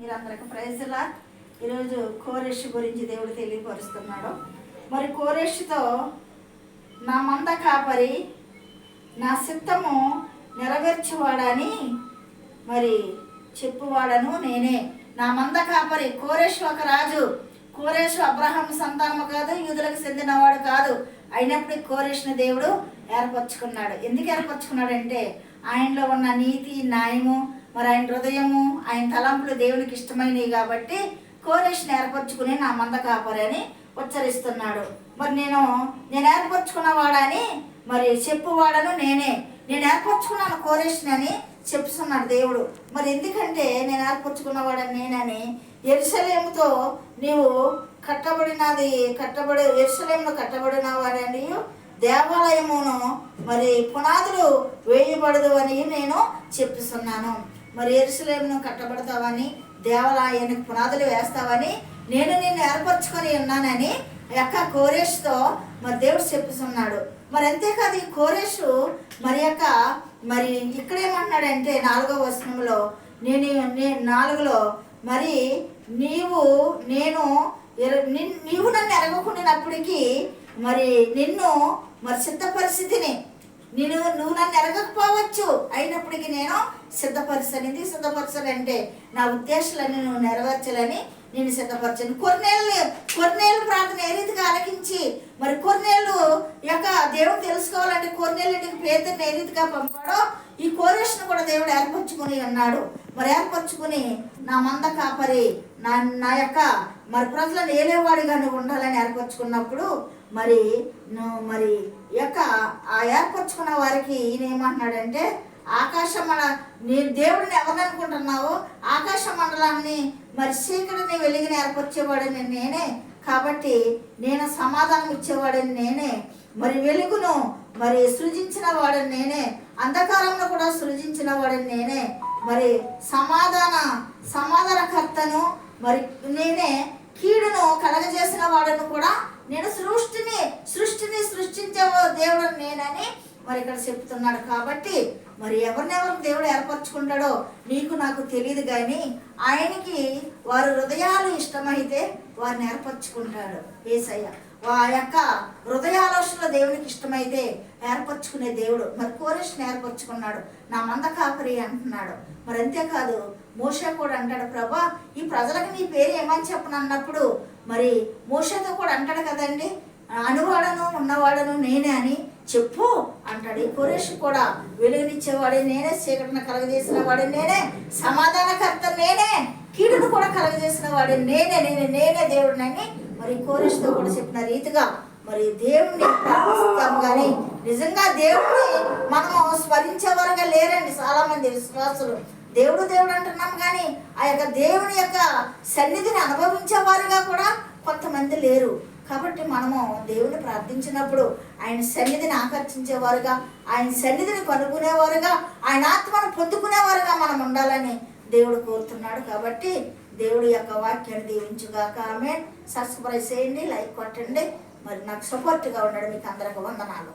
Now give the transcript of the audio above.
మీరందరికి ప్రైజ్లా. ఈరోజు కోరెష్ గురించి దేవుడు తెలియపరుస్తున్నాడు. మరి కోరెష్తో నా మంద కాపరి, నా చిత్తము నెరవేర్చువాడని మరి చెప్పువాడను నేనే. నా మంద కాపరి. కోరెష్ ఒక రాజు. కోరెషు అబ్రహాం సంతానము కాదు, యూదులకు చెందినవాడు కాదు. అయినప్పటికీ కోరెష్ని దేవుడు ఏర్పరచుకున్నాడు. ఎందుకు ఏర్పరచుకున్నాడంటే ఆయనలో ఉన్న నీతి, న్యాయము, మరి ఆయన హృదయము, ఆయన తలంపులు దేవునికి ఇష్టమైనవి కాబట్టి కోరెష్ని ఏర్పరచుకుని నా మంద కాపరి అని ఉచ్చరిస్తున్నాడు. మరి నేను ఏర్పరచుకున్నవాడని మరి చెప్పువాడను నేనే. నేను ఏర్పరచుకున్నాను కోరెష్ని అని చెప్తున్నాడు దేవుడు. మరి ఎందుకంటే నేను ఏర్పరచుకున్నవాడని నేనని, యెరూషలేముతో నీవు యెరూషలేములో కట్టబడిన వాడని, దేవాలయమును మరి పునాదులు వేయబడదు అని నేను చెప్తున్నాను. మరి యెరూషలేమును కట్టబడతావని, దేవాలయానికి పునాదులు వేస్తావని నేను నిన్ను ఏర్పరచుకొని ఉన్నానని యొక్క కోరెష్తో మరి దేవుడు చెప్తున్నాడు. మరి అంతేకాదు, ఈ కోరెషు మరి ఇక్కడేమంటున్నాడంటే 4వ వచనంలో, నేను 4లో మరి నీవు నన్ను ఎరగకుండానప్పటికీ మరి నిన్ను మరి సిద్ధపరిస్థితిని నువ్వు నన్ను ఎరగకపోవచ్చు, అయినప్పటికీ నేను సిద్ధపరచాలంటే నా ఉద్దేశాలన్నీ నువ్వు నెరవేర్చాలని నేను సిద్ధపరచాను. కొన్నేళ్ళు ప్రార్థన ఏ రీతిగా ఆలకించి మరి కొన్నేళ్ళు యొక్క దేవుడు తెలుసుకోవాలంటే కొన్నేళ్ళకి పేదరిని ఏ రీతిగా పంపాడో ఈ కోరెష్ను కూడా దేవుడు ఏర్పరచుకుని ఉన్నాడు. మరి ఏర్పరచుకుని నా మంద కాపరి, నా యొక్క మరి ప్రజలను ఏలేవాడిగా నువ్వు ఉండాలని ఏర్పరచుకున్నప్పుడు మరి యొక్క ఆ ఏర్పరచుకున్న వారికి ఈయన ఏమంటున్నాడంటే, నేను దేవుడిని ఎవరిని అనుకుంటున్నావో ఆకాశ మండలాన్ని మరి చీకటిని వెలిగిని ఏర్పరిచేవాడని నేనే, కాబట్టి నేను సమాధానం ఇచ్చేవాడని నేనే, మరి వెలుగును మరి సృజించిన వాడని నేనే, అంధకారంలో కూడా సృజించిన వాడని నేనే, మరి సమాధానకర్తను మరి నేనే, కీడును కలగజేసిన వాడను కూడా నేను, సృష్టిని సృష్టించే దేవుడు నేనని మరి ఇక్కడ చెప్తున్నాడు. కాబట్టి మరి ఎవరినెవరు దేవుడు ఏర్పరచుకుంటాడో నీకు నాకు తెలియదు, కానీ ఆయనకి వారి హృదయాలు ఇష్టమైతే వారిని ఏర్పరచుకుంటాడు యేసయ్య. ఆ యొక్క హృదయాలోచనలో దేవునికి ఇష్టమైతే ఏర్పరచుకునే దేవుడు. మరి కోరెష్ని ఏర్పరచుకున్నాడు, నా మంద కాపరి అంటున్నాడు. మరి అంతేకాదు, మోషే కూడా అంటాడు, ప్రభా ఈ ప్రజలకు నీ పేరు ఏమని చెప్పను అన్నప్పుడు మరి మోషేతో కూడా అంటాడు కదండి, అనువాడను ఉన్నవాడను నేనే అని చెప్పు అంటాడు. ఈ కోరెష్ కూడా వెలుగునిచ్చేవాడే నేనే, చీకటిని కలగజేసిన వాడే నేనే, సమాధానకర్త నేనే, కీడును కూడా కలగజేసిన వాడే నేనే దేవుడినని మరి కోరెష్తో కూడా చెప్పిన రీతిగా మరి దేవుణ్ణి ప్రార్థిస్తాము. కానీ నిజంగా దేవుడిని మనము స్మరించేవారుగా లేరండి చాలా మంది విశ్వాసులు. దేవుడు అంటున్నాము కానీ ఆ యొక్క దేవుని యొక్క సన్నిధిని అనుభవించేవారుగా కూడా కొంతమంది లేరు. కాబట్టి మనము దేవుని ప్రార్థించినప్పుడు ఆయన సన్నిధిని ఆకర్షించేవారుగా, ఆయన సన్నిధిని కనుగొనేవారుగా, ఆయన ఆత్మను పొందుకునేవారుగా మనం ఉండాలని దేవుడు కోరుతున్నాడు. కాబట్టి దేవుడి యొక్క వాక్యాన్ని దీవించుగాక. ఆమేన్. సబ్స్క్రైబ్ చేయండి, లైక్ కొట్టండి, మరి నాకు సపోర్ట్గా ఉన్నాడు. మీకు అందరికి వందనాలు.